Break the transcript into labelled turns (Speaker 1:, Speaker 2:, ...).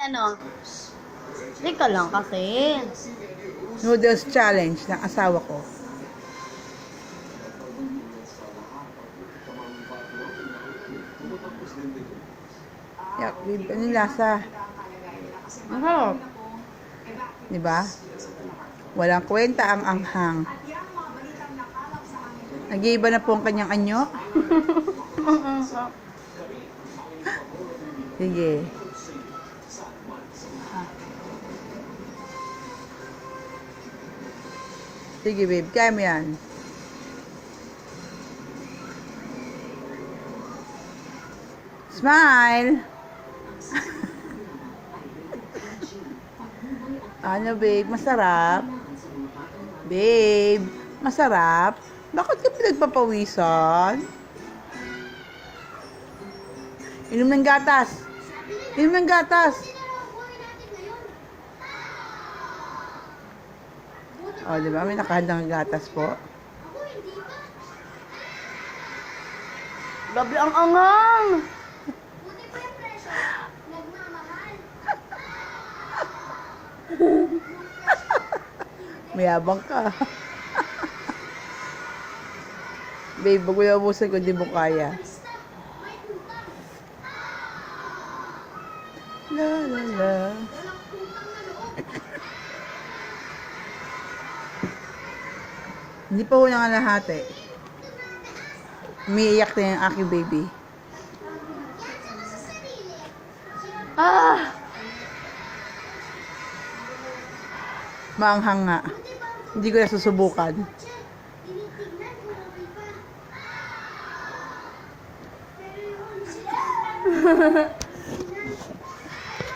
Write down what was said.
Speaker 1: Ano? Teka lang kasi.
Speaker 2: Noodles challenge ng asawa ko. Yak, babe, ano yung lasa?
Speaker 1: Ang sarap.
Speaker 2: Diba? Walang kwenta ang anghang. Nag-iiba na po ang kanyang anyo. Sige. Sige, babe. Kaya mo yan. Smile! Ano, babe? Masarap? Babe, masarap? Bakit ka pinagpapawisan? Inom ng gatas. Inom ng gatas. O, di ba? May nakahandang gatas po.
Speaker 1: Grabe ang angang.
Speaker 2: Mayabang ka. Babe, bago na ubusan ko, di mo kaya. La la la. Hindi pa ko nangalahati. Umiiyak na yung aking baby.
Speaker 1: Ah!
Speaker 2: Maanghang nga. Hindi ko na susubukan.